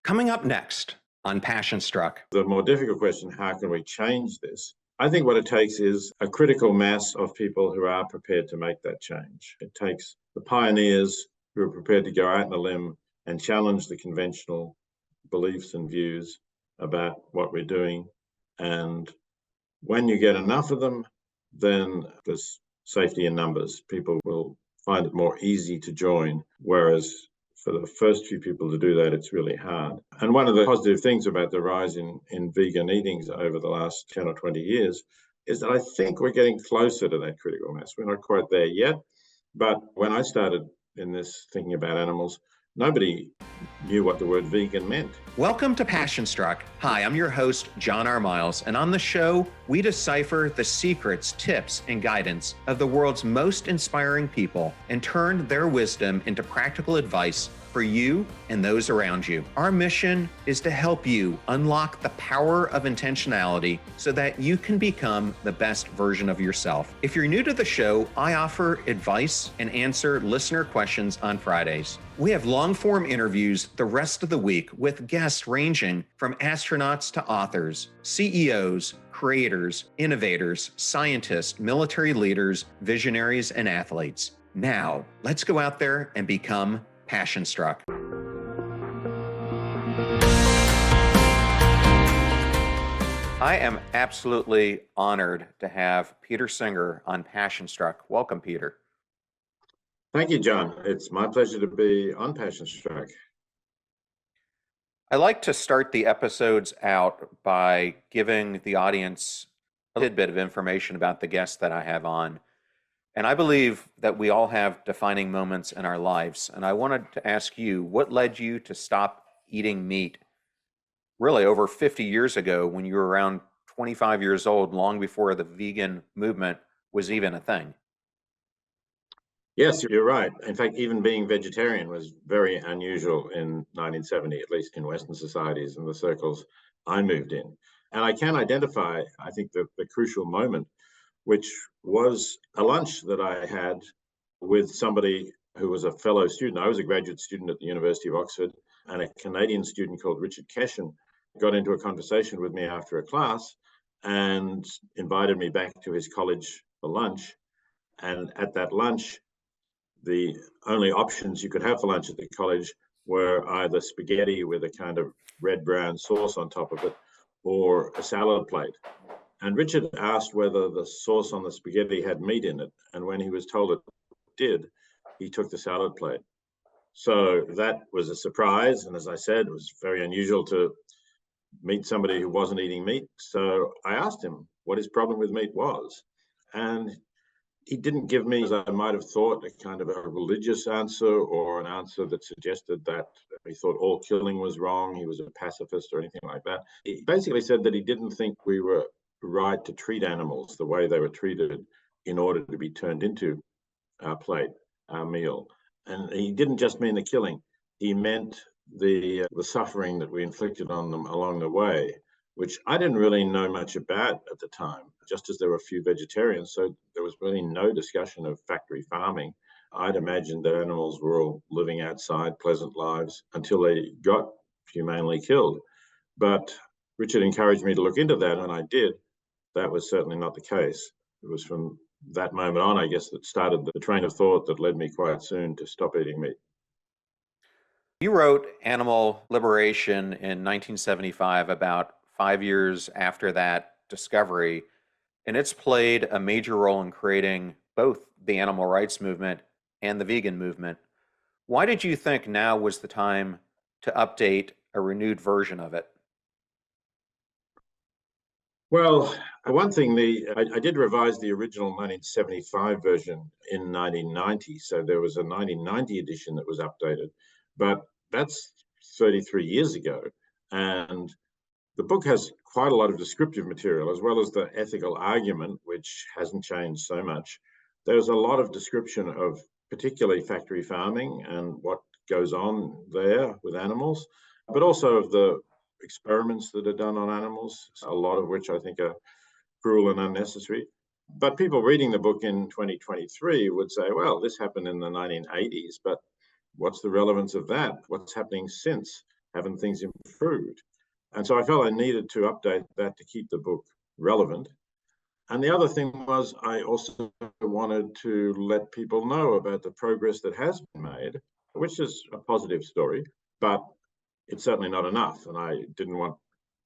Coming up next on Passion Struck. The more difficult question, how can we change this? I think what it takes is a critical mass of people who are prepared to make that change. It takes the pioneers who are prepared to go out on a limb and challenge the conventional beliefs and views about what we're doing. And when you get enough of them, then there's safety in numbers. People will find it more easy to join, whereas for the first few people to do that, it's really hard. And one of the positive things about the rise in vegan eatings over the last 10 or 20 years is that I think we're getting closer to that critical mass. We're not quite there yet, but when I started in this thinking about animals, nobody knew what the word vegan meant. Welcome to Passion Struck. Hi, I'm your host, John R. Miles, and on the show, we decipher the secrets, tips, and guidance of the world's most inspiring people and turn their wisdom into practical advice for you and those around you. Our mission is to help you unlock the power of intentionality so that you can become the best version of yourself. If you're new to the show, I offer advice and answer listener questions on Fridays. We have long-form interviews the rest of the week with guests ranging from astronauts to authors, CEOs, creators, innovators, scientists, military leaders, visionaries, and athletes. Now, let's go out there and become Passion Struck. I am absolutely honored to have Peter Singer on Passion Struck. Welcome, Peter. Thank you, John. It's my pleasure to be on Passion Struck. I like to start the episodes out by giving the audience a little bit of information about the guests that I have on. And I believe that we all have defining moments in our lives. And I wanted to ask you, what led you to stop eating meat really over 50 years ago when you were around 25 years old, long before the vegan movement was even a thing? Yes, you're right. In fact, even being vegetarian was very unusual in 1970, at least in Western societies and the circles I moved in. And I can identify, I think, the crucial moment, which was a lunch that I had with somebody who was a fellow student. I was a graduate student at the University of Oxford, and a Canadian student called Richard Keshen got into a conversation with me after a class and invited me back to his college for lunch. And at that lunch, the only options you could have for lunch at the college were either spaghetti with a kind of red-brown sauce on top of it or a salad plate. And Richard asked whether the sauce on the spaghetti had meat in it. And when he was told it did, he took the salad plate. So that was a surprise. And as I said, it was very unusual to meet somebody who wasn't eating meat. So I asked him what his problem with meat was. And he didn't give me, as I might have thought, a kind of a religious answer or an answer that suggested that he thought all killing was wrong, he was a pacifist or anything like that. He basically said that he didn't think we were right to treat animals the way they were treated in order to be turned into our plate, our meal. And he didn't just mean the killing, he meant the suffering that we inflicted on them along the way, which I didn't really know much about at the time, just as there were a few vegetarians. So there was really no discussion of factory farming. I'd imagined that animals were all living outside pleasant lives until they got humanely killed. But Richard encouraged me to look into that, and I did. That was certainly not the case. It was from that moment on, I guess, that started the train of thought that led me quite soon to stop eating meat. You wrote Animal Liberation in 1975, about 5 years after that discovery, and it's played a major role in creating both the animal rights movement and the vegan movement. Why did you think now was the time to update a renewed version of it? Well, one thing, I did revise the original 1975 version in 1990, so there was a 1990 edition that was updated, but that's 33 years ago. And the book has quite a lot of descriptive material, as well as the ethical argument, which hasn't changed so much. There's a lot of description of particularly factory farming and what goes on there with animals, but also of the experiments that are done on animals, a lot of which I think are cruel and unnecessary. But people reading the book in 2023 would say, well, this happened in the 1980s, but what's the relevance of that? What's happening since? Haven't things improved? And so I felt I needed to update that to keep the book relevant. And the other thing was, I also wanted to let people know about the progress that has been made, which is a positive story, but it's certainly not enough. And I didn't want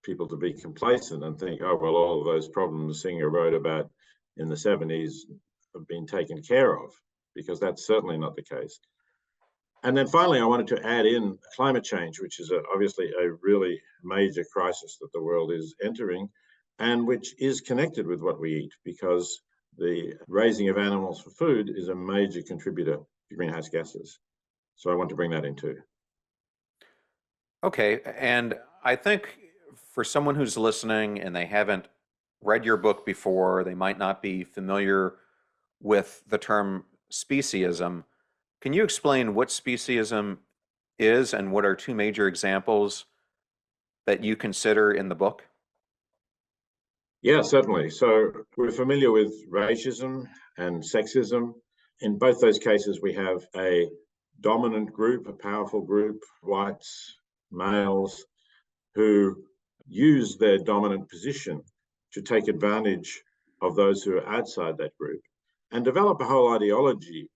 people to be complacent and think, oh, well, all of those problems Singer wrote about in the 70s have been taken care of, because that's certainly not the case. And then finally, I wanted to add in climate change, which is obviously a really major crisis that the world is entering, and which is connected with what we eat, because the raising of animals for food is a major contributor to greenhouse gases. So I want to bring that in too. Okay, and I think for someone who's listening and they haven't read your book before, they might not be familiar with the term speciesism. Can you explain what speciesism is and what are two major examples that you consider in the book? Yeah, certainly. So we're familiar with racism and sexism. In both those cases, we have a dominant group, a powerful group, whites, males, who use their dominant position to take advantage of those who are outside that group and develop a whole ideology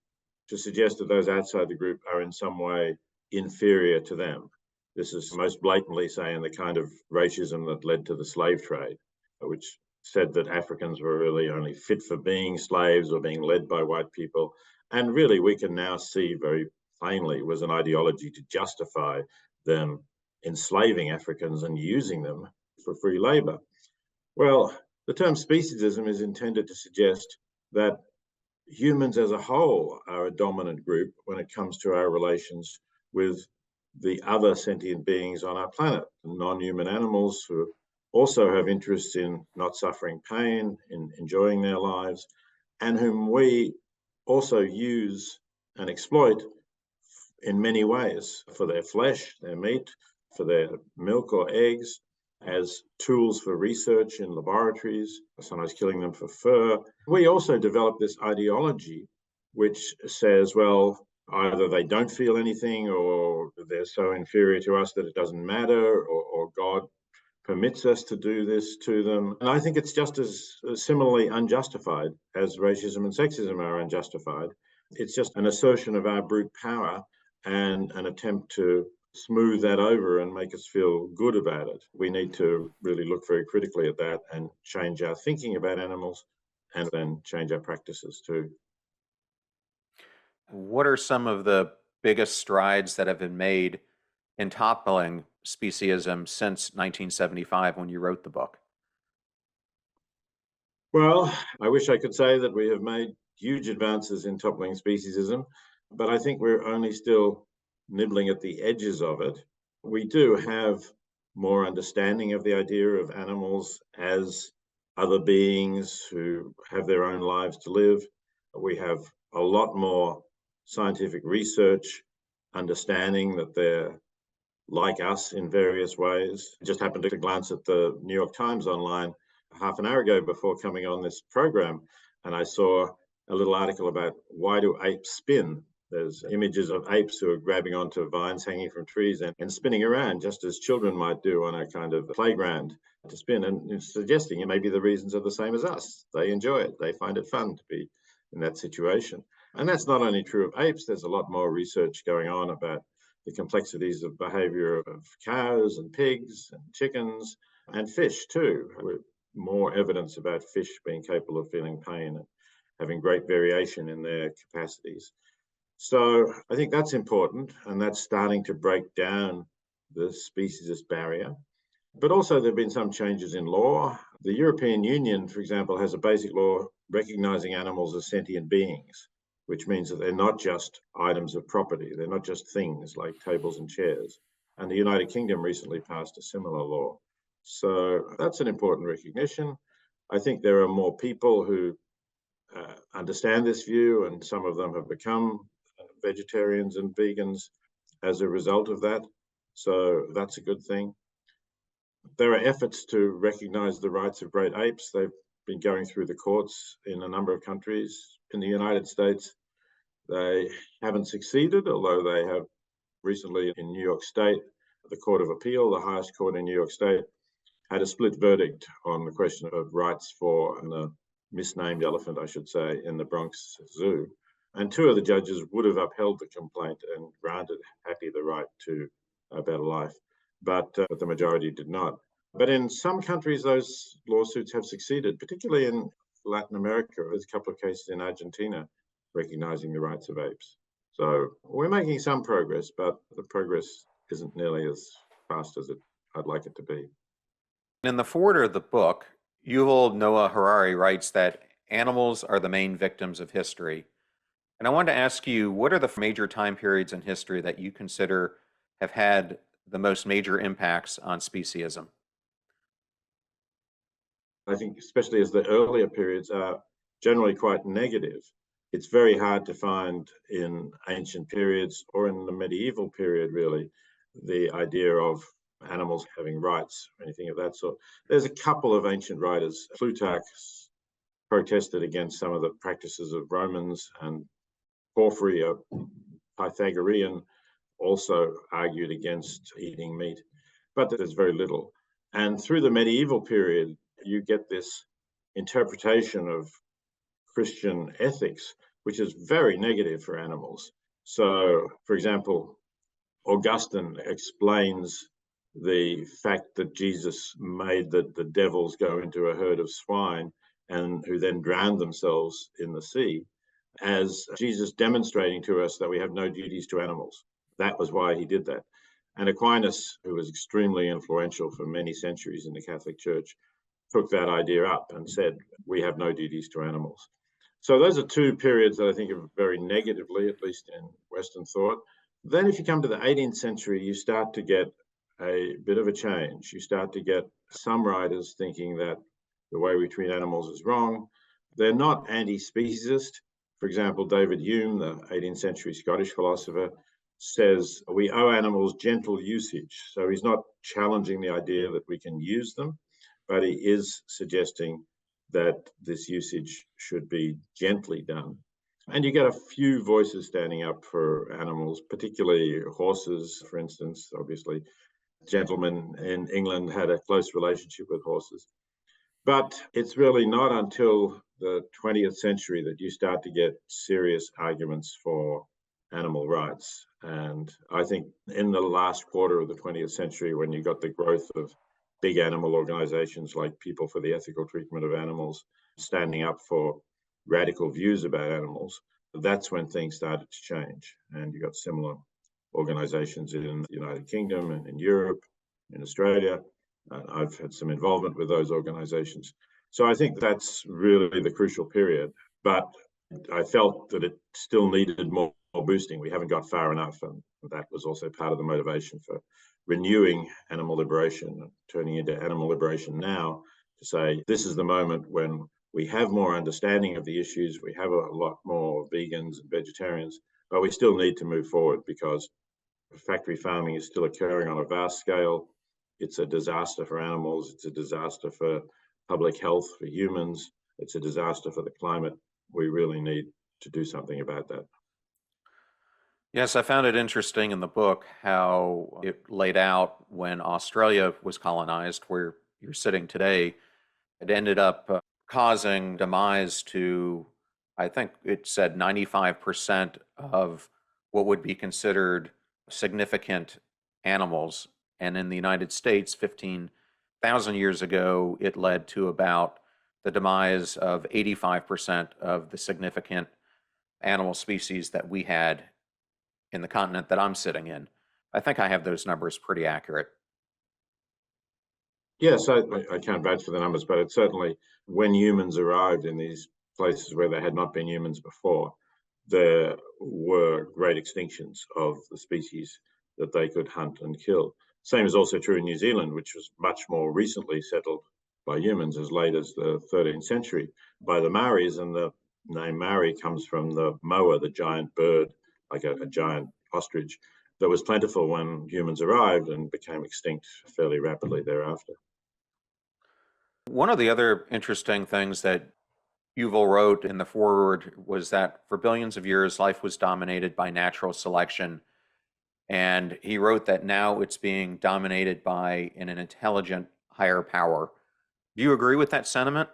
to suggest that those outside the group are in some way inferior to them. This is most blatantly, say, in the kind of racism that led to the slave trade, which said that Africans were really only fit for being slaves or being led by white people. And really, we can now see very plainly was an ideology to justify them enslaving Africans and using them for free labor. Well, the term speciesism is intended to suggest that humans as a whole are a dominant group when it comes to our relations with the other sentient beings on our planet, non-human animals who also have interests in not suffering pain, in enjoying their lives, and whom we also use and exploit in many ways for their flesh, their meat, for their milk or eggs, as tools for research in laboratories, sometimes killing them for fur. We also developed this ideology which says, well, either they don't feel anything or they're so inferior to us that it doesn't matter, or God permits us to do this to them. And I think it's just as similarly unjustified as racism and sexism are unjustified. It's just an assertion of our brute power and an attempt to smooth that over and make us feel good about it. We need to really look very critically at that and change our thinking about animals and then change our practices too. What are some of the biggest strides that have been made in toppling speciesism since 1975 when you wrote the book? Well, I wish I could say that we have made huge advances in toppling speciesism, but I think we're only still nibbling at the edges of it. We do have more understanding of the idea of animals as other beings who have their own lives to live. We have a lot more scientific research, understanding that they're like us in various ways. I just happened to glance at the New York Times online half an hour ago before coming on this program, and I saw a little article about why do apes spin. There's images of apes who are grabbing onto vines hanging from trees and spinning around, just as children might do on a kind of playground to spin, and suggesting maybe the reasons are the same as us. They enjoy it. They find it fun to be in that situation. And that's not only true of apes. There's a lot more research going on about the complexities of behavior of cows and pigs and chickens and fish too. With more evidence about fish being capable of feeling pain and having great variation in their capacities. So I think that's important, and that's starting to break down the speciesist barrier. But also there have been some changes in law. The European Union, for example, has a basic law recognizing animals as sentient beings, which means that they're not just items of property. They're not just things like tables and chairs. And the United Kingdom recently passed a similar law. So that's an important recognition. I think there are more people who understand this view, and some of them have become vegetarians and vegans as a result of that. So that's a good thing. There are efforts to recognize the rights of great apes. They've been going through the courts in a number of countries. In the United States, they haven't succeeded, although they have recently in New York State, the Court of Appeal, the highest court in New York State, had a split verdict on the question of rights for a misnamed elephant, I should say, in the Bronx Zoo. And two of the judges would have upheld the complaint and granted Happy the right to a better life, but the majority did not. But in some countries, those lawsuits have succeeded, particularly in Latin America. There's a couple of cases in Argentina recognizing the rights of apes. So we're making some progress, but the progress isn't nearly as fast as I'd like it to be. In the foreword of the book, Yuval Noah Harari writes that animals are the main victims of history. And I wanted to ask you, what are the major time periods in history that you consider have had the most major impacts on speciesism? I think especially as the earlier periods are generally quite negative. It's very hard to find in ancient periods or in the medieval period, really, the idea of animals having rights or anything of that sort. There's a couple of ancient writers. Plutarch protested against some of the practices of Romans, and Porphyry, a Pythagorean, also argued against eating meat, but there's very little. And through the medieval period, you get this interpretation of Christian ethics, which is very negative for animals. So, for example, Augustine explains the fact that Jesus made the devils go into a herd of swine and who then drowned themselves in the sea as Jesus demonstrating to us that we have no duties to animals. That was why he did that. And Aquinas, who was extremely influential for many centuries in the Catholic Church, took that idea up and said, we have no duties to animals. So those are two periods that I think of very negatively, at least in Western thought. Then if you come to the 18th century, you start to get a bit of a change. You start to get some writers thinking that the way we treat animals is wrong. They're not anti-speciesist. For example, David Hume, the 18th century Scottish philosopher, says we owe animals gentle usage. So he's not challenging the idea that we can use them, but he is suggesting that this usage should be gently done. And you get a few voices standing up for animals, particularly horses, for instance. Obviously, gentlemen in England had a close relationship with horses. But it's really not until the 20th century that you start to get serious arguments for animal rights. And I think in the last quarter of the 20th century, when you got the growth of big animal organizations like People for the Ethical Treatment of Animals standing up for radical views about animals, that's when things started to change. And you got similar organizations in the United Kingdom and in Europe, in Australia. I've had some involvement with those organizations. So I think that's really the crucial period. But I felt that it still needed more boosting. We haven't got far enough. And that was also part of the motivation for renewing animal liberation, turning into animal liberation now, to say this is the moment when we have more understanding of the issues. We have a lot more vegans and vegetarians, but we still need to move forward because factory farming is still occurring on a vast scale. It's a disaster for animals. It's a disaster for public health, for humans. It's a disaster for the climate. We really need to do something about that. Yes, I found it interesting in the book how it laid out when Australia was colonized, where you're sitting today. It ended up causing demise to, I think it said 95% of what would be considered significant animals. And in the United States, 15,000 years ago, it led to about the demise of 85% of the significant animal species that we had in the continent that I'm sitting in. I think I have those numbers pretty accurate. Yes, I can't vouch for the numbers, but it's certainly when humans arrived in these places where there had not been humans before, there were great extinctions of the species that they could hunt and kill. Same is also true in New Zealand, which was much more recently settled by humans as late as the 13th century by the Maoris. And the name Maori comes from the moa, the giant bird, like a giant ostrich, that was plentiful when humans arrived and became extinct fairly rapidly thereafter. One of the other interesting things that Yuval wrote in the foreword was that for billions of years, life was dominated by natural selection. And he wrote that now it's being dominated by an intelligent higher power. Do you agree with that sentiment?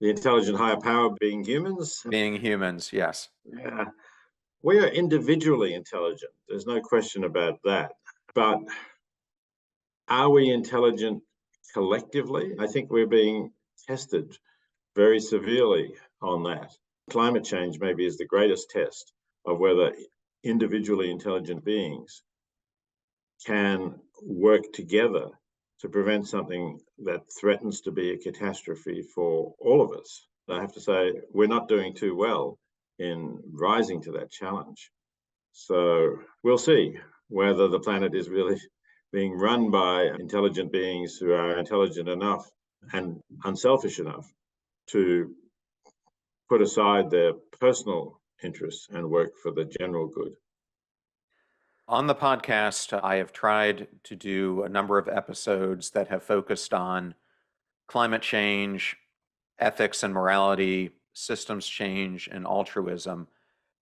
The intelligent higher power being humans. Being humans, yes. Yeah, we are individually intelligent. There's no question about that. But are we intelligent collectively? I think we're being tested very severely on that. Climate change maybe is the greatest test of whether individually intelligent beings can work together to prevent something that threatens to be a catastrophe for all of us. I have to say, we're not doing too well in rising to that challenge. So we'll see whether the planet is really being run by intelligent beings who are intelligent enough and unselfish enough to put aside their personal interests and work for the general good. On the podcast, I have tried to do a number of episodes that have focused on climate change, ethics and morality, systems change, and altruism.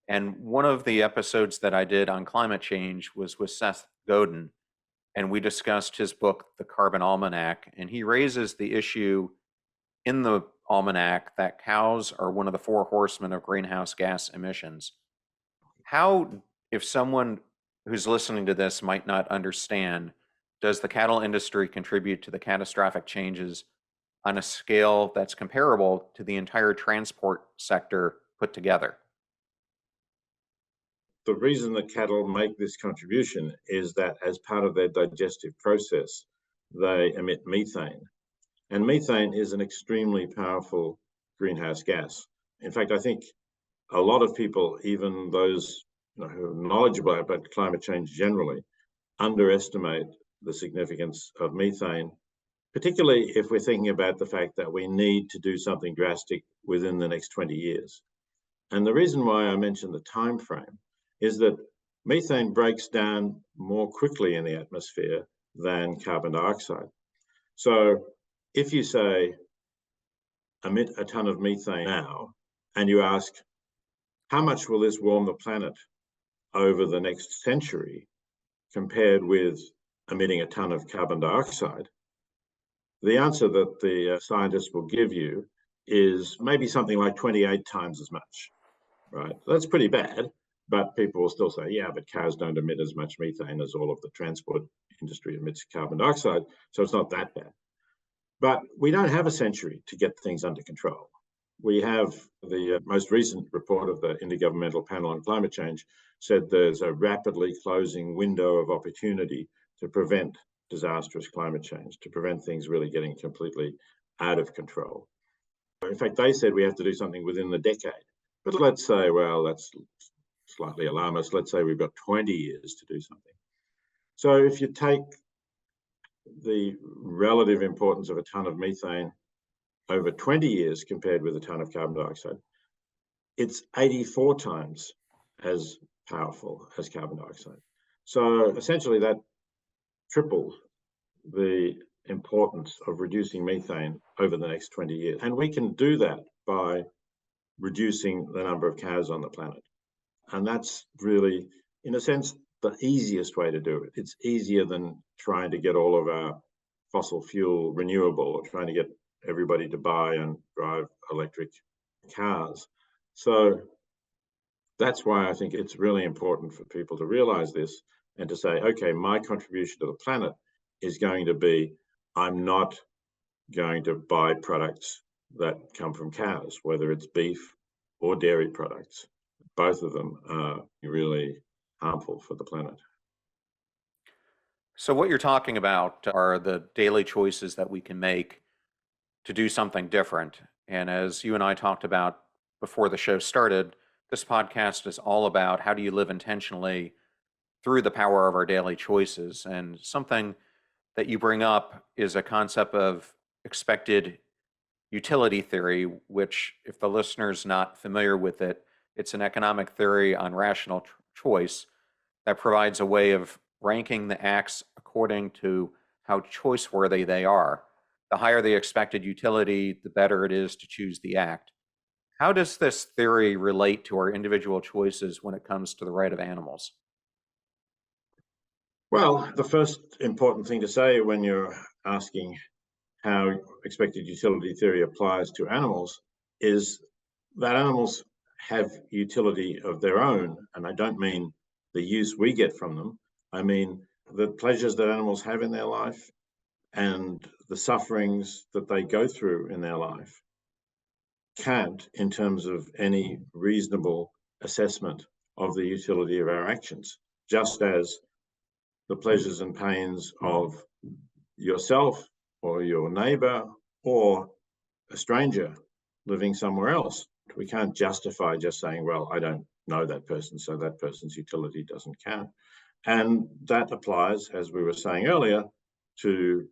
And one of the episodes that I did on climate change was with Seth Godin, and we discussed his book, The Carbon Almanac. And he raises the issue in the almanac that cows are one of the four horsemen of greenhouse gas emissions. How, if someone who's listening to this might not understand, does the cattle industry contribute to the catastrophic changes on a scale that's comparable to the entire transport sector put together? The reason that cattle make this contribution is that as part of their digestive process, they emit methane. And methane is an extremely powerful greenhouse gas. In fact, I think a lot of people, even those who are knowledgeable about climate change generally, underestimate the significance of methane, particularly if we're thinking about the fact that we need to do something drastic within the next 20 years. And the reason why I mentioned the time frame is that methane breaks down more quickly in the atmosphere than carbon dioxide. So if you say emit a ton of methane now, and you ask, how much will this warm the planet over the next century compared with emitting a ton of carbon dioxide? The answer that the scientists will give you is maybe something like 28 times as much, right? That's pretty bad, but people will still say, yeah, but cows don't emit as much methane as all of the transport industry emits carbon dioxide, so it's not that bad. But we don't have a century to get things under control. We have the most recent report of the Intergovernmental Panel on Climate Change said there's a rapidly closing window of opportunity to prevent disastrous climate change, to prevent things really getting completely out of control. In fact, they said we have to do something within the decade. But let's say, well, that's slightly alarmist. Let's say we've got 20 years to do something. So if you take the relative importance of a ton of methane over 20 years compared with a ton of carbon dioxide, it's 84 times as powerful as carbon dioxide. So essentially that triples the importance of reducing methane over the next 20 years. And we can do that by reducing the number of cows on the planet. And that's really, in a sense, the easiest way to do it. It's easier than trying to get all of our fossil fuel renewable or trying to get everybody to buy and drive electric cars. So that's why I think it's really important for people to realize this and to say, okay, my contribution to the planet is going to be, I'm not going to buy products that come from cows, whether it's beef or dairy products. Both of them are really harmful for the planet. So, what you're talking about are the daily choices that we can make to do something different. And as you and I talked about before the show started, this podcast is all about how do you live intentionally through the power of our daily choices. And something that you bring up is a concept of expected utility theory, which, if the listener's not familiar with it, it's an economic theory on rational choice that provides a way of ranking the acts according to how choice-worthy they are. The higher the expected utility, the better it is to choose the act. How does this theory relate to our individual choices when it comes to the right of animals? Well, the first important thing to say when you're asking how expected utility theory applies to animals is that animals have utility of their own. And I don't mean the use we get from them. I mean the pleasures that animals have in their life and the sufferings that they go through in their life can't, in terms of any reasonable assessment of the utility of our actions, just as the pleasures and pains of yourself or your neighbor or a stranger living somewhere else. We can't justify just saying, well, I don't know that person, so that person's utility doesn't count. And that applies, as we were saying earlier, to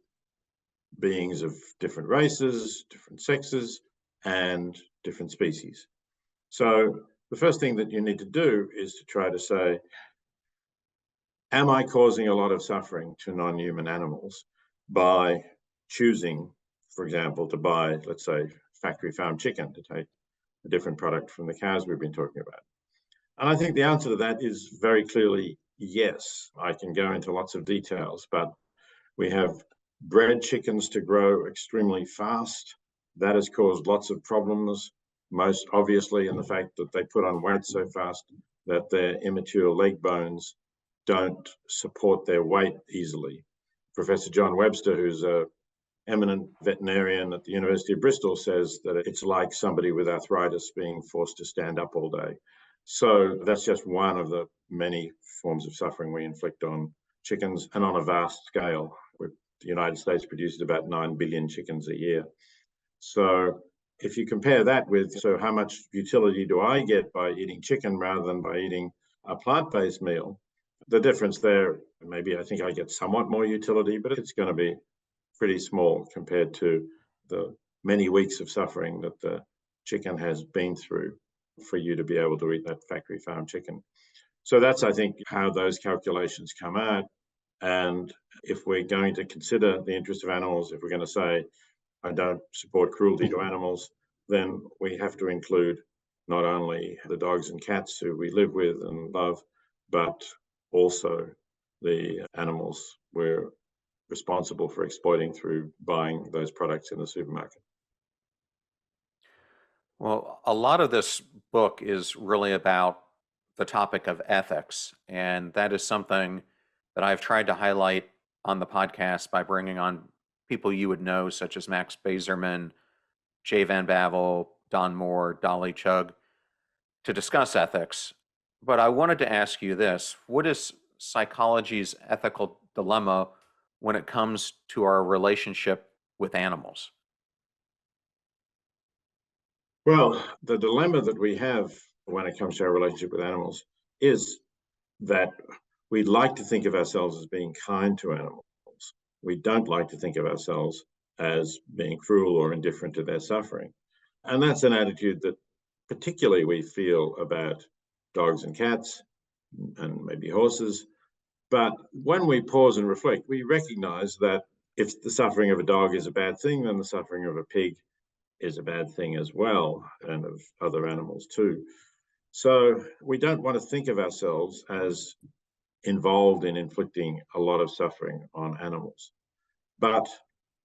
beings of different races, different sexes, and different species. So the first thing that you need to do is to try to say, am I causing a lot of suffering to non-human animals by choosing, for example, to buy, let's say, factory farm chicken, to take a different product from the cows we've been talking about? And I think the answer to that is very clearly yes. I can go into lots of details, but we have bred chickens to grow extremely fast. That has caused lots of problems, most obviously in the fact that they put on weight so fast that their immature leg bones don't support their weight easily. Professor John Webster, who's an eminent veterinarian at the University of Bristol, says that it's like somebody with arthritis being forced to stand up all day. So that's just one of the many forms of suffering we inflict on chickens, and on a vast scale. The United States produces about 9 billion chickens a year. So if you compare that with, so how much utility do I get by eating chicken rather than by eating a plant-based meal? The difference there, maybe I think I get somewhat more utility, but it's going to be pretty small compared to the many weeks of suffering that the chicken has been through for you to be able to eat that factory farm chicken. So that's, I think, how those calculations come out. And if we're going to consider the interest of animals, if we're going to say, I don't support cruelty to animals, then we have to include not only the dogs and cats who we live with and love, but also the animals we're responsible for exploiting through buying those products in the supermarket. Well, a lot of this book is really about the topic of ethics, and that is something that I've tried to highlight on the podcast by bringing on people you would know, such as Max Bazerman, Jay Van Bavel, Don Moore, Dolly Chugg, to discuss ethics. But I wanted to ask you this: what is psychology's ethical dilemma when it comes to our relationship with animals? Well, the dilemma that we have when it comes to our relationship with animals is that we'd like to think of ourselves as being kind to animals. We don't like to think of ourselves as being cruel or indifferent to their suffering. And that's an attitude that particularly we feel about dogs and cats and maybe horses. But when we pause and reflect, we recognize that if the suffering of a dog is a bad thing, then the suffering of a pig is a bad thing as well, and of other animals too. So we don't want to think of ourselves as involved in inflicting a lot of suffering on animals. But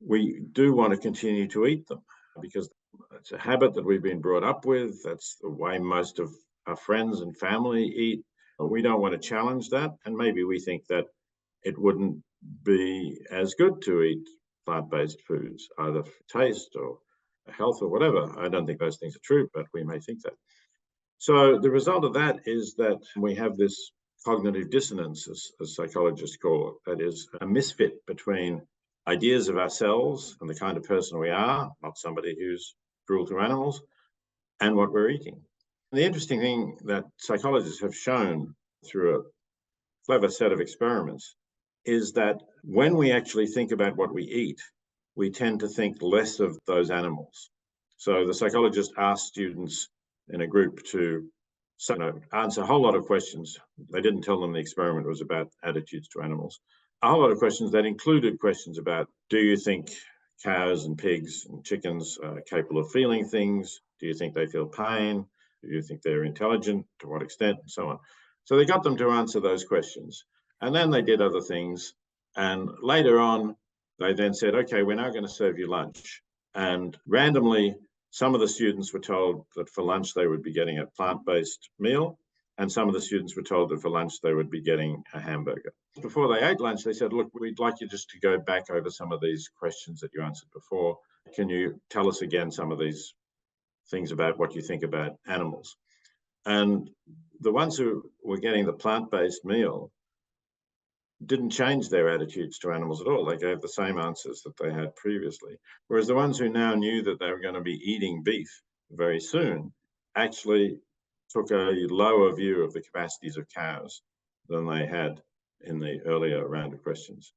we do want to continue to eat them because it's a habit that we've been brought up with. That's the way most of our friends and family eat. We don't want to challenge that. And maybe we think that it wouldn't be as good to eat plant-based foods, either for taste or health or whatever. I don't think those things are true, but we may think that. So the result of that is that we have this cognitive dissonance, as psychologists call it, that is a misfit between ideas of ourselves and the kind of person we are, not somebody who's cruel to animals, and what we're eating. And the interesting thing that psychologists have shown through a clever set of experiments is that when we actually think about what we eat, we tend to think less of those animals. So the psychologist asked students in a group to answer a whole lot of questions. They didn't tell them the experiment was about attitudes to animals. A whole lot of questions that included questions about, do you think cows and pigs and chickens are capable of feeling things? Do you think they feel pain? Do you think they're intelligent? To what extent? And so on. So they got them to answer those questions. And then they did other things. And later on, they then said, okay, we're now going to serve you lunch. And randomly, some of the students were told that for lunch they would be getting a plant-based meal, and some of the students were told that for lunch they would be getting a hamburger. Before they ate lunch, they said, look, we'd like you just to go back over some of these questions that you answered before. Can you tell us again some of these things about what you think about animals? And the ones who were getting the plant-based meal didn't change their attitudes to animals at all. They gave the same answers that they had previously. Whereas the ones who now knew that they were going to be eating beef very soon actually took a lower view of the capacities of cows than they had in the earlier round of questions.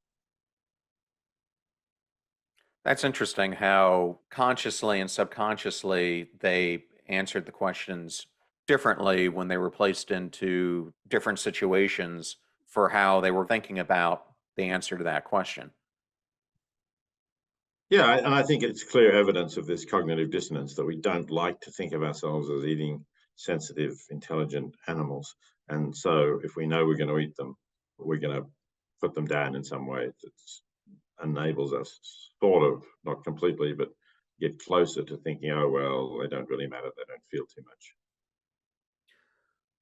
That's interesting how consciously and subconsciously they answered the questions differently when they were placed into different situations for how they were thinking about the answer to that question. Yeah, and I think it's clear evidence of this cognitive dissonance that we don't like to think of ourselves as eating sensitive, intelligent animals. And so if we know we're going to eat them, we're going to put them down in some way that enables us sort of, not completely, but get closer to thinking, oh, well, they don't really matter. They don't feel too much.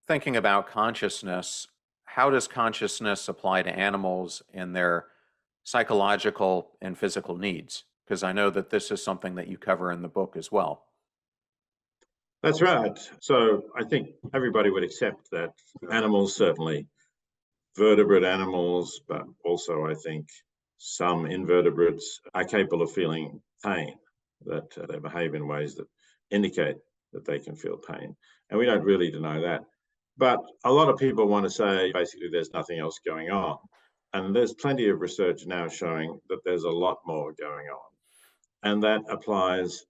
Thinking about consciousness, how does consciousness apply to animals and their psychological and physical needs? Because I know that this is something that you cover in the book as well. That's right. So I think everybody would accept that animals, certainly vertebrate animals, but also I think some invertebrates are capable of feeling pain, that they behave in ways that indicate that they can feel pain. And we don't really deny that. But a lot of people want to say basically there's nothing else going on. And there's plenty of research now showing that there's a lot more going on. And that applies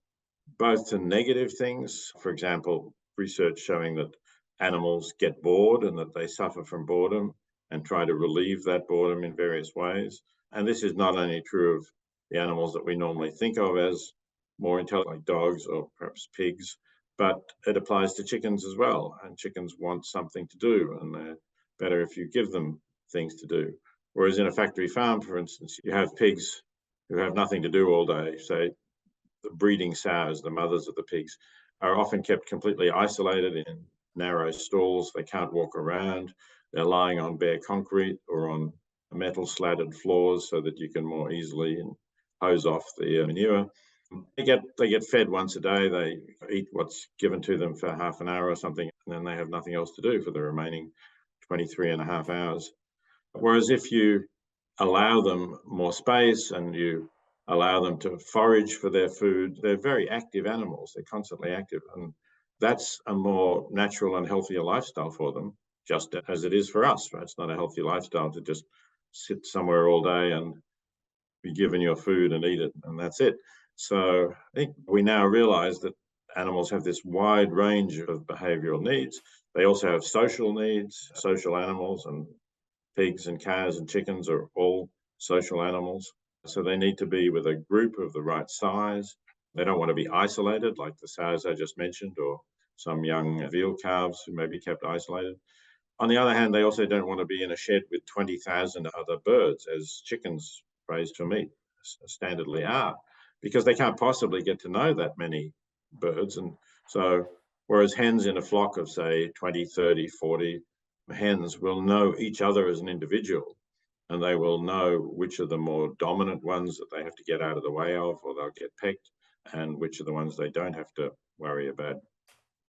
both to negative things. For example, research showing that animals get bored and that they suffer from boredom and try to relieve that boredom in various ways. And this is not only true of the animals that we normally think of as more intelligent, like dogs or perhaps pigs, but it applies to chickens as well. And chickens want something to do, and they're better if you give them things to do. Whereas in a factory farm, for instance, you have pigs who have nothing to do all day. Say the breeding sows, the mothers of the pigs, are often kept completely isolated in narrow stalls. They can't walk around. They're lying on bare concrete or on metal slatted floors so that you can more easily hose off the manure. They get fed once a day. They eat what's given to them for half an hour or something, and then they have nothing else to do for the remaining 23 and a half hours. Whereas if you allow them more space and you allow them to forage for their food, they're very active animals. They're constantly active. And that's a more natural and healthier lifestyle for them, just as it is for us, right? It's not a healthy lifestyle to just sit somewhere all day and be given your food and eat it, and that's it. So I think we now realize that animals have this wide range of behavioral needs. They also have social needs, social animals, and pigs and cows and chickens are all social animals. So they need to be with a group of the right size. They don't want to be isolated like the sows I just mentioned, or some young veal calves who may be kept isolated. On the other hand, they also don't want to be in a shed with 20,000 other birds, as chickens raised for meat standardly are, because they can't possibly get to know that many birds. And so, whereas hens in a flock of, say, 20, 30, 40 hens will know each other as an individual, and they will know which are the more dominant ones that they have to get out of the way of, or they'll get pecked, and which are the ones they don't have to worry about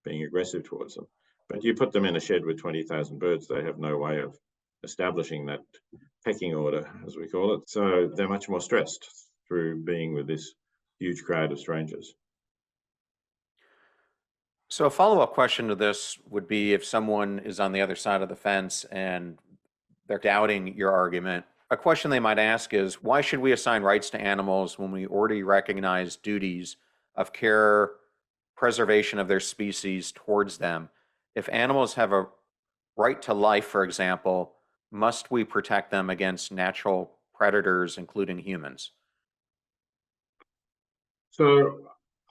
being aggressive towards them. But you put them in a shed with 20,000 birds, they have no way of establishing that pecking order, as we call it. So they're much more stressed through being with this huge crowd of strangers. So, a follow up question to this would be if someone is on the other side of the fence and they're doubting your argument, a question they might ask is why should we assign rights to animals when we already recognize duties of care, preservation of their species towards them? If animals have a right to life, for example, must we protect them against natural predators, including humans? So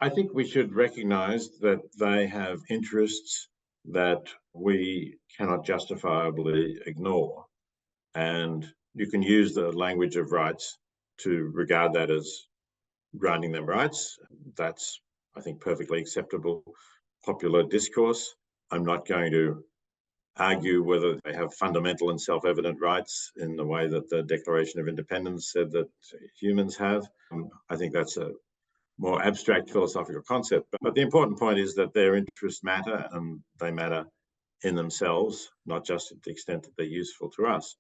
I think we should recognize that they have interests that we cannot justifiably ignore. And you can use the language of rights to regard that as granting them rights. That's, I think, perfectly acceptable popular discourse. I'm not going to argue whether they have fundamental and self-evident rights in the way that the Declaration of Independence said that humans have. I think that's a more abstract philosophical concept. But the important point is that their interests matter, and they matter in themselves, not just at the extent that they're useful to us.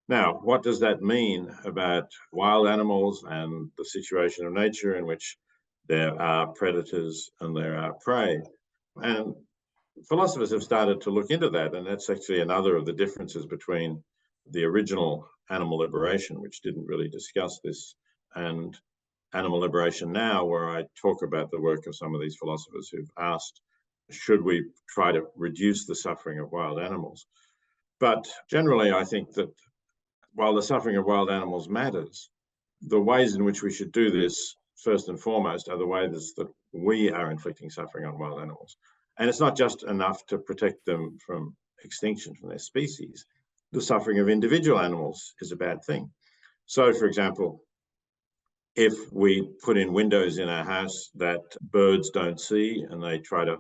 Now, what does that mean about wild animals and the situation of nature in which there are predators and there are prey? And philosophers have started to look into that, and that's actually another of the differences between the original animal liberation, which didn't really discuss this, and animal liberation now, where I talk about the work of some of these philosophers who've asked, should we try to reduce the suffering of wild animals? But generally, I think that while the suffering of wild animals matters, the ways in which we should do this, first and foremost, are the ways that we are inflicting suffering on wild animals. And it's not just enough to protect them from extinction, from their species. The suffering of individual animals is a bad thing. So, for example, if we put in windows in our house that birds don't see and they try to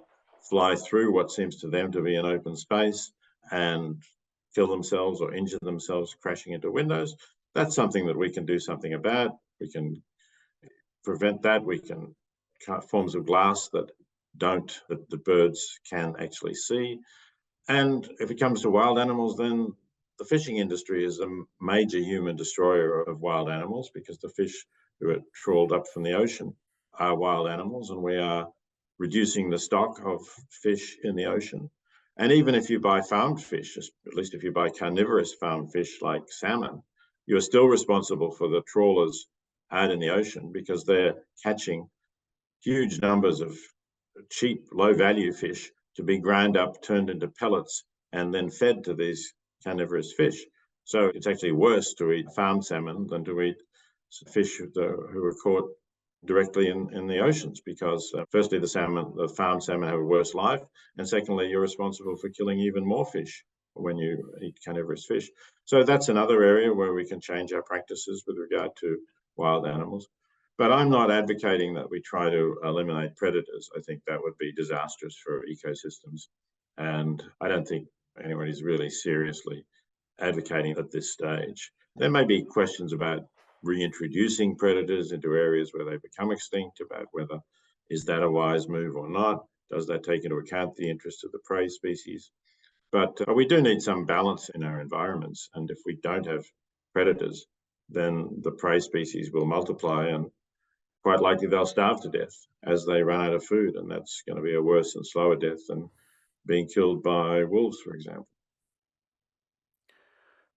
fly through what seems to them to be an open space and kill themselves or injure themselves crashing into windows, that's something that we can do something about. We can prevent that. We can cut forms of glass that the birds can actually see. And if it comes to wild animals, then the fishing industry is a major human destroyer of wild animals, because the fish who are trawled up from the ocean are wild animals, and we are reducing the stock of fish in the ocean. And even if you buy farmed fish, at least if you buy carnivorous farmed fish like salmon, you're still responsible for the trawlers out in the ocean, because they're catching huge numbers of cheap, low-value fish to be ground up, turned into pellets, and then fed to these carnivorous fish. So it's actually worse to eat farmed salmon than to eat fish who are caught directly in the oceans, because firstly, the farmed salmon have a worse life, and secondly, you're responsible for killing even more fish when you eat carnivorous fish. So that's another area where we can change our practices with regard to wild animals. But I'm not advocating that we try to eliminate predators. I think that would be disastrous for ecosystems. And I don't think anyone is really seriously advocating at this stage. There may be questions about reintroducing predators into areas where they become extinct, about whether is that a wise move or not? Does that take into account the interests of the prey species? But we do need some balance in our environments. And if we don't have predators, then the prey species will multiply, and quite likely they'll starve to death as they run out of food. And that's going to be a worse and slower death than being killed by wolves, for example.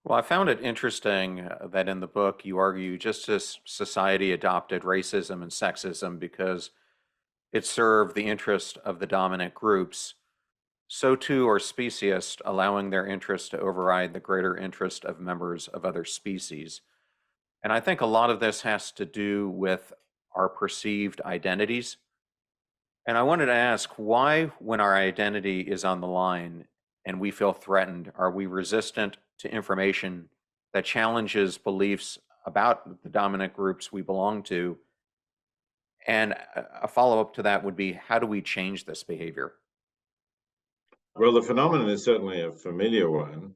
Well, I found it interesting that in the book you argue just as society adopted racism and sexism because it served the interest of the dominant groups, so too are speciesists, allowing their interest to override the greater interest of members of other species. And I think a lot of this has to do with our perceived identities. And I wanted to ask why, when our identity is on the line and we feel threatened, are we resistant to information that challenges beliefs about the dominant groups we belong to? And a follow up to that would be, how do we change this behavior? Well, the phenomenon is certainly a familiar one,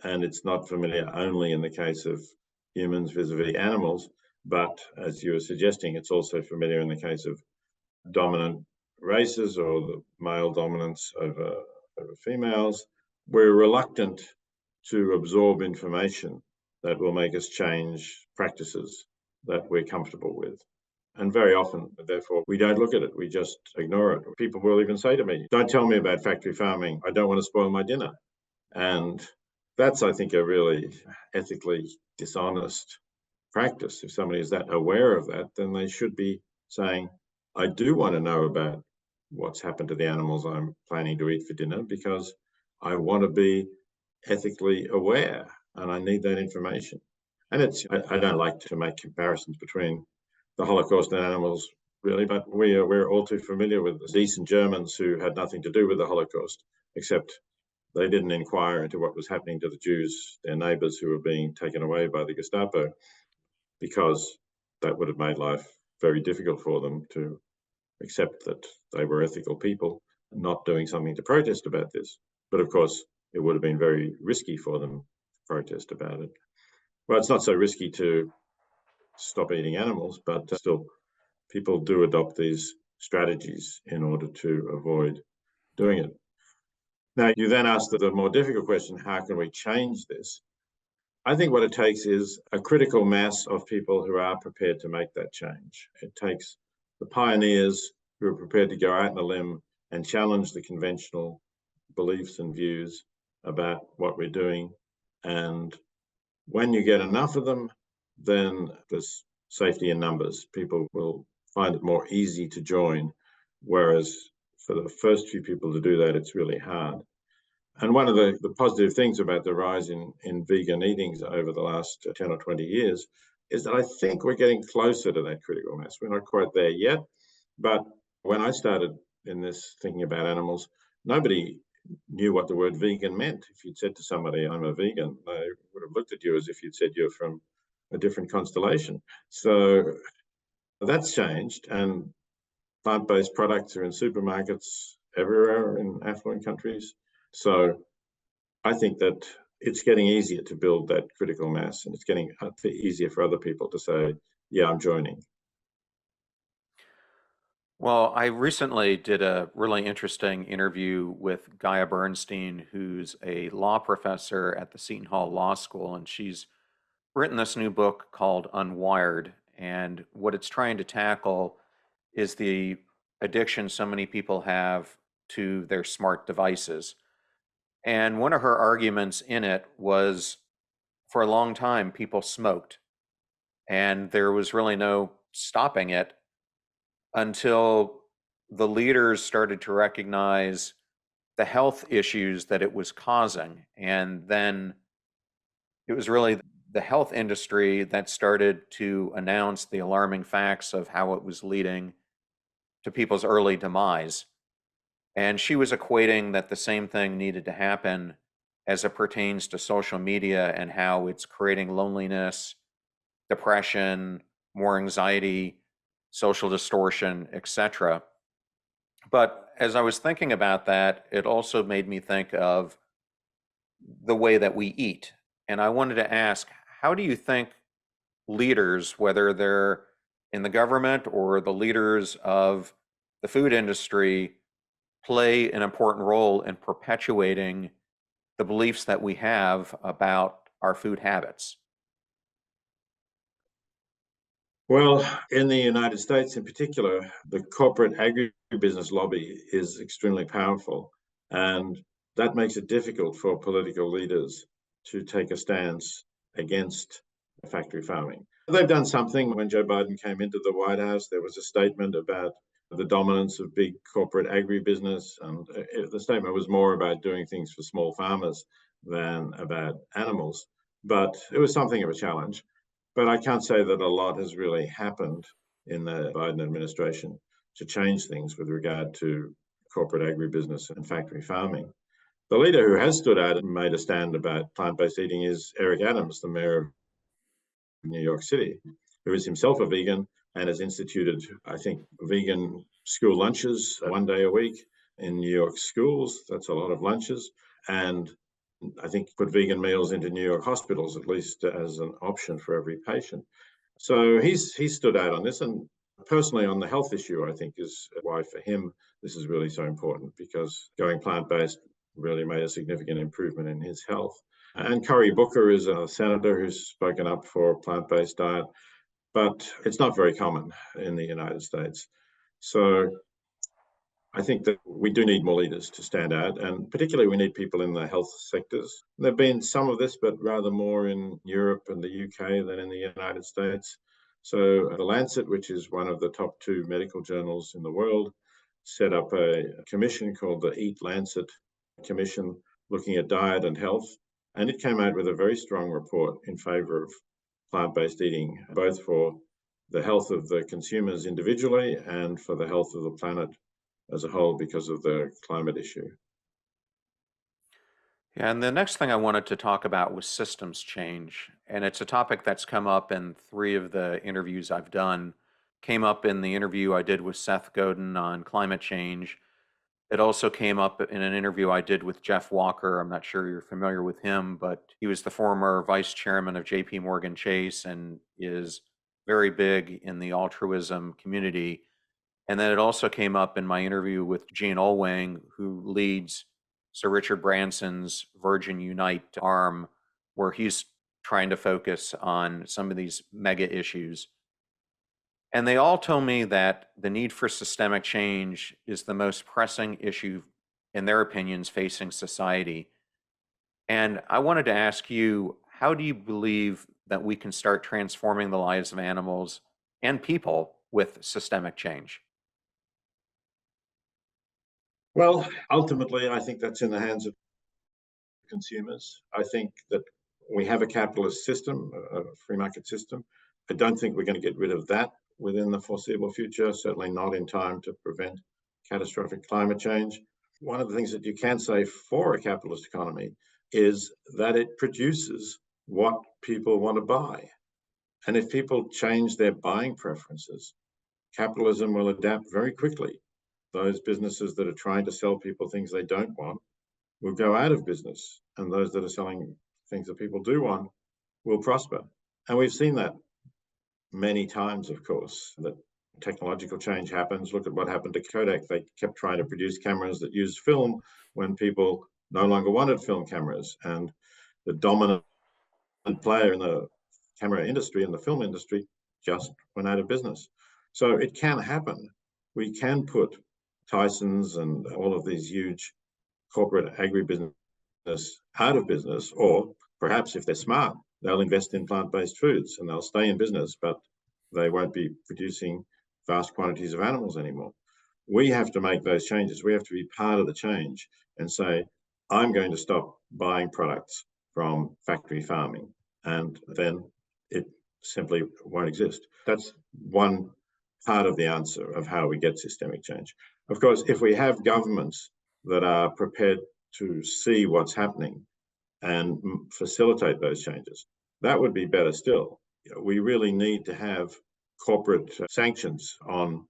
and it's not familiar only in the case of humans vis-a-vis animals, but as you were suggesting, it's also familiar in the case of dominant races or the male dominance over females. We're reluctant to absorb information that will make us change practices that we're comfortable with. And very often, therefore, we don't look at it. We just ignore it. People will even say to me, don't tell me about factory farming. I don't want to spoil my dinner. And that's, I think, a really ethically dishonest practice. If somebody is that aware of that, then they should be saying, I do want to know about what's happened to the animals I'm planning to eat for dinner, because I want to be ethically aware and I need that information. And I don't like to make comparisons between the Holocaust and animals, really, but we're all too familiar with the decent Germans who had nothing to do with the Holocaust, except They didn't inquire into what was happening to the Jews, their neighbors who were being taken away by the Gestapo, because that would have made life very difficult for them to accept that they were ethical people, not doing something to protest about this. But of course, it would have been very risky for them to protest about it. Well, it's not so risky to stop eating animals, but still, people do adopt these strategies in order to avoid doing it. Now, you then ask the more difficult question, how can we change this? I think what it takes is a critical mass of people who are prepared to make that change. It takes the pioneers who are prepared to go out on a limb and challenge the conventional beliefs and views about what we're doing. And when you get enough of them, then there's safety in numbers. People will find it more easy to join, whereas for the first few people to do that, it's really hard. And one of the positive things about the rise in vegan eatings over the last 10 or 20 years is that I think we're getting closer to that critical mass. We're not quite there yet, but when I started in this thinking about animals, nobody knew what the word vegan meant. If you'd said to somebody, I'm a vegan, they would have looked at you as if you'd said you're from a different constellation. So that's changed, and plant-based products are in supermarkets everywhere in affluent countries. So I think that it's getting easier to build that critical mass, and it's getting easier for other people to say, yeah, I'm joining. Well, I recently did a really interesting interview with Gaia Bernstein, who's a law professor at the Seton Hall Law School, and she's written this new book called Unwired. And what it's trying to tackle is the addiction so many people have to their smart devices. And one of her arguments in it was for a long time, people smoked, and there was really no stopping it until the leaders started to recognize the health issues that it was causing. And then it was really the health industry that started to announce the alarming facts of how it was leading to people's early demise. And she was equating that the same thing needed to happen as it pertains to social media and how it's creating loneliness, depression, more anxiety, social distortion, etc. But as I was thinking about that, it also made me think of the way that we eat. And I wanted to ask, how do you think leaders, whether they're in the government or the leaders of the food industry, play an important role in perpetuating the beliefs that we have about our food habits? Well, in the United States in particular, the corporate agribusiness lobby is extremely powerful, and that makes it difficult for political leaders to take a stance against factory farming. They've done something. When Joe Biden came into the White House, there was a statement about the dominance of big corporate agribusiness, and the statement was more about doing things for small farmers than about animals. But it was something of a challenge. But I can't say that a lot has really happened in the Biden administration to change things with regard to corporate agribusiness and factory farming. The leader who has stood out and made a stand about plant-based eating is Eric Adams, the mayor of New York City, who is himself a vegan and has instituted, I think, vegan school lunches 1 day a week in New York schools. That's a lot of lunches. And I think put vegan meals into New York hospitals, at least as an option for every patient. So he's stood out on this. And personally, on the health issue, I think is why for him this is really so important, because going plant-based really made a significant improvement in his health. And Cory Booker is a senator who's spoken up for a plant-based diet, but it's not very common in the United States. So I think that we do need more leaders to stand out, and particularly we need people in the health sectors. There have been some of this, but rather more in Europe and the UK than in the United States. So The Lancet, which is one of the top 2 medical journals in the world, set up a commission called the Eat Lancet Commission, looking at diet and health. And it came out with a very strong report in favor of plant-based eating, both for the health of the consumers individually and for the health of the planet as a whole because of the climate issue. Yeah, and the next thing I wanted to talk about was systems change. And it's a topic that's come up in three of the interviews I've done. Came up in the interview I did with Seth Godin on climate change. It also came up in an interview I did with Jeff Walker. I'm not sure you're familiar with him, but he was the former vice chairman of JP Morgan Chase and is very big in the altruism community. And then it also came up in my interview with Gene Olwang, who leads Sir Richard Branson's Virgin Unite arm, where he's trying to focus on some of these mega issues. And they all told me that the need for systemic change is the most pressing issue, in their opinions, facing society. And I wanted to ask you, how do you believe that we can start transforming the lives of animals and people with systemic change? Well, ultimately, I think that's in the hands of consumers. I think that we have a capitalist system, a free market system. I don't think we're going to get rid of that within the foreseeable future, certainly not in time to prevent catastrophic climate change. One of the things that you can say for a capitalist economy is that it produces what people want to buy. And if people change their buying preferences, capitalism will adapt very quickly. Those businesses that are trying to sell people things they don't want will go out of business, and those that are selling things that people do want will prosper. And we've seen that many times, of course, that technological change happens. Look at what happened to Kodak. They kept trying to produce cameras that used film when people no longer wanted film cameras. And the dominant player in the camera industry and the film industry just went out of business. So it can happen. We can put Tyson's and all of these huge corporate agribusiness out of business, or perhaps if they're smart, they'll invest in plant-based foods and they'll stay in business, but they won't be producing vast quantities of animals anymore. We have to make those changes. We have to be part of the change and say, I'm going to stop buying products from factory farming, and then it simply won't exist. That's one part of the answer of how we get systemic change. Of course, if we have governments that are prepared to see what's happening and facilitate those changes, that would be better still. We really need to have corporate sanctions on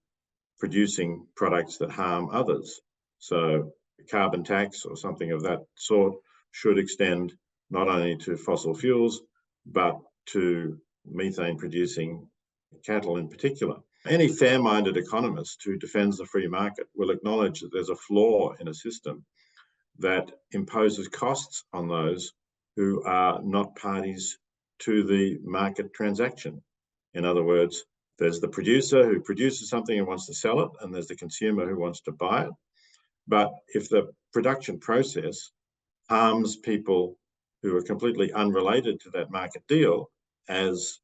producing products that harm others. So carbon tax or something of that sort should extend not only to fossil fuels, but to methane producing cattle in particular. Any fair-minded economist who defends the free market will acknowledge that there's a flaw in a system that imposes costs on those who are not parties to the market transaction. In other words, there's the producer who produces something and wants to sell it, and there's the consumer who wants to buy it. But if the production process harms people who are completely unrelated to that market deal, as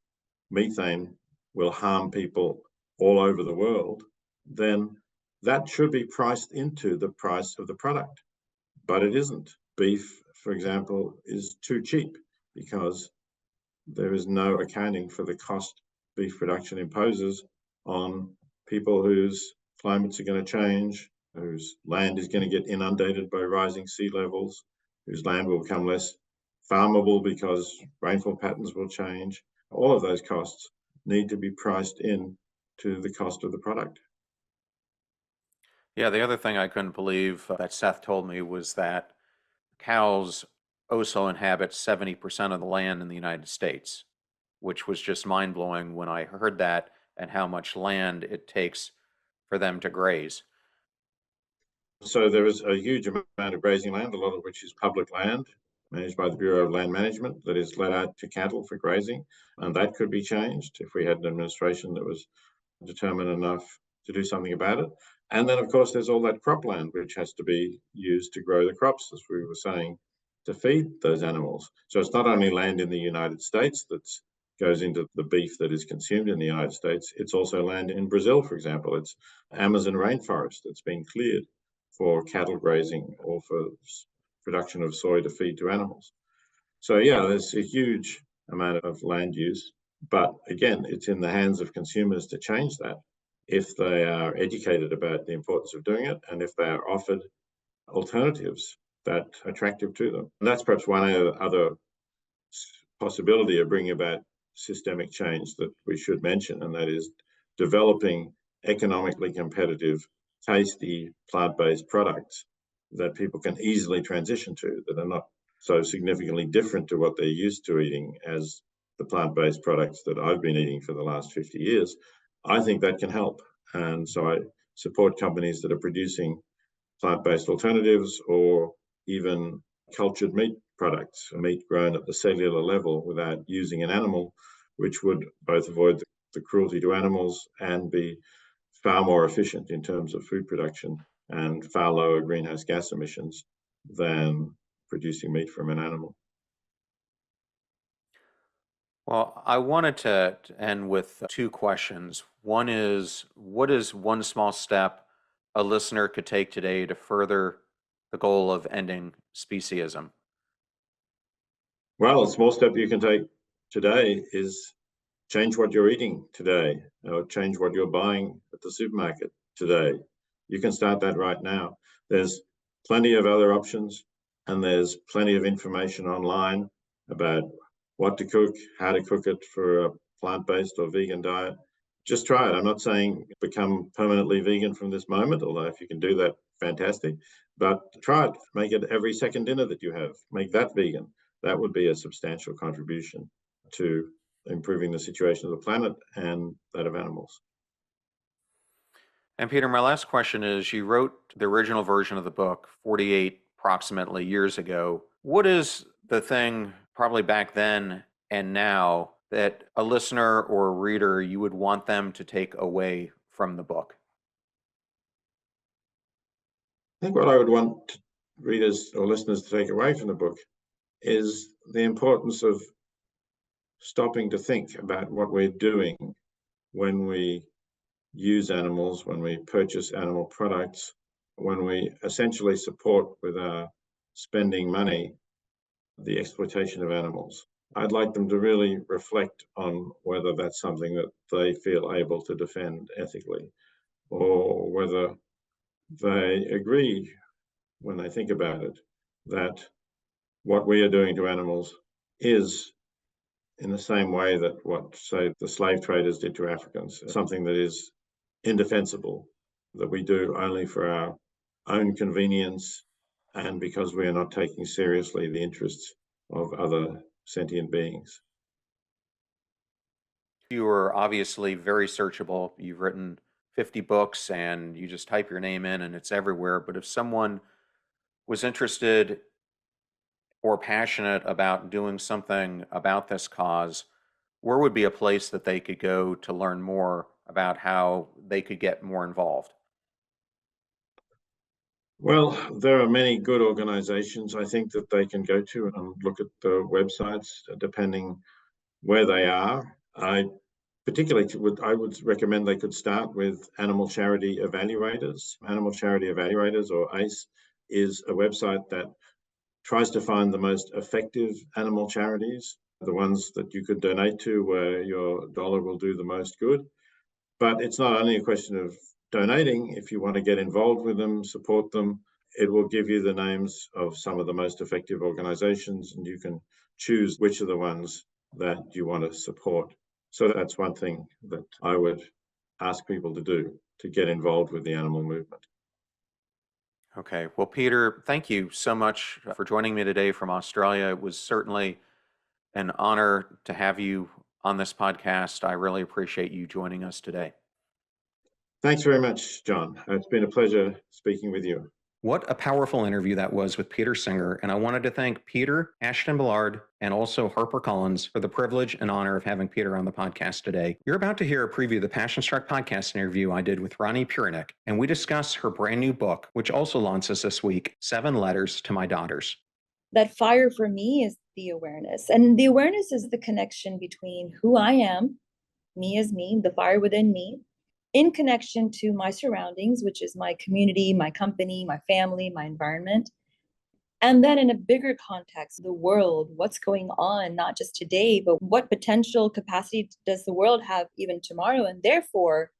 methane will harm people all over the world, then that should be priced into the price of the product. But it isn't. Beef, for example, is too cheap because there is no accounting for the cost beef production imposes on people whose climates are going to change, whose land is going to get inundated by rising sea levels, whose land will become less farmable because rainfall patterns will change. All of those costs need to be priced in to the cost of the product. Yeah, the other thing I couldn't believe that Seth told me was that cows also inhabit 70% of the land in the United States, which was just mind blowing when I heard that and how much land it takes for them to graze. So there is a huge amount of grazing land, a lot of which is public land managed by the Bureau of Land Management that is let out to cattle for grazing. And that could be changed if we had an administration that was determined enough to do something about it. And then, of course, there's all that cropland which has to be used to grow the crops, as we were saying, to feed those animals. So it's not only land in the United States that goes into the beef that is consumed in the United States, it's also land in Brazil, for example. It's Amazon rainforest that's been cleared for cattle grazing or for production of soy to feed to animals. So yeah, there's a huge amount of land use, but again, it's in the hands of consumers to change that if they are educated about the importance of doing it and if they are offered alternatives that attractive to them. And that's perhaps one other possibility of bringing about systemic change that we should mention, and that is developing economically competitive, tasty, plant-based products that people can easily transition to, that are not so significantly different to what they're used to eating as the plant-based products that I've been eating for the last 50 years. I think that can help. And so I support companies that are producing plant-based alternatives or even cultured meat products, meat grown at the cellular level without using an animal, which would both avoid the cruelty to animals and be far more efficient in terms of food production and far lower greenhouse gas emissions than producing meat from an animal. Well, I wanted to end with two questions. One is, what is one small step a listener could take today to further the goal of ending speciesism? Well, a small step you can take today is change what you're eating today, or change what you're buying at the supermarket today. You can start that right now. There's plenty of other options, and there's plenty of information online about what to cook, how to cook it for a plant-based or vegan diet. Just try it. I'm not saying become permanently vegan from this moment, although if you can do that, fantastic. But try it. Make it every second dinner that you have. Make that vegan. That would be a substantial contribution to improving the situation of the planet and that of animals. And Peter, my last question is, you wrote the original version of the book 48 approximately years ago. What is the thing probably back then and now that a listener or a reader you would want them to take away from the book? I think what I would want readers or listeners to take away from the book is the importance of stopping to think about what we're doing when we use animals, when we purchase animal products, when we essentially support with our spending money the exploitation of animals. I'd like them to really reflect on whether that's something that they feel able to defend ethically, or whether they agree, when they think about it, that what we are doing to animals is, in the same way that what, say, the slave traders did to Africans, something that is indefensible, that we do only for our own convenience and because we are not taking seriously the interests of other sentient beings. You are obviously very searchable. You've written 50 books and you just type your name in and it's everywhere. But if someone was interested or passionate about doing something about this cause, where would be a place that they could go to learn more about how they could get more involved? Well, there are many good organizations, I think, that they can go to and look at the websites, depending where they are. I would recommend they could start with Animal Charity Evaluators. Animal Charity Evaluators, or ACE, is a website that tries to find the most effective animal charities, the ones that you could donate to where your dollar will do the most good. But it's not only a question of donating. If you want to get involved with them, support them, it will give you the names of some of the most effective organizations, and you can choose which of the ones that you want to support. So that's one thing that I would ask people to do, to get involved with the animal movement. Okay. Well, Peter, thank you so much for joining me today from Australia. It was certainly an honor to have you on this podcast. I really appreciate you joining us today. Thanks very much, John. It's been a pleasure speaking with you. What a powerful interview that was with Peter Singer, and I wanted to thank Peter, Ashton Ballard, and also Harper Collins for the privilege and honor of having Peter on the podcast today. You're about to hear a preview of the Passion Struck podcast interview I did with Ronnie Piernick, and we discuss her brand new book, which also launches this week, 7 Letters to My Daughters. That fire for me is the awareness, and the awareness is the connection between who I am, me as me, the fire within me, in connection to my surroundings, which is my community, my company, my family, my environment. And then in a bigger context, the world, what's going on, not just today, but what potential capacity does the world have even tomorrow? And therefore,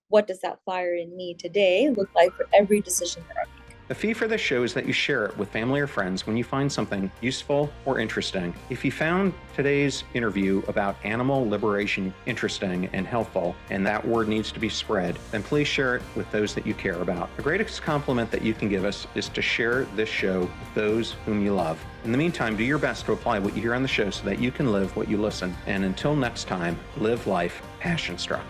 what does that fire in me today look like for every decision that I make? The fee for this show is that you share it with family or friends when you find something useful or interesting. If you found today's interview about animal liberation interesting and helpful, and that word needs to be spread, then please share it with those that you care about. The greatest compliment that you can give us is to share this show with those whom you love. In the meantime, do your best to apply what you hear on the show so that you can live what you listen. And until next time, live life passion struck.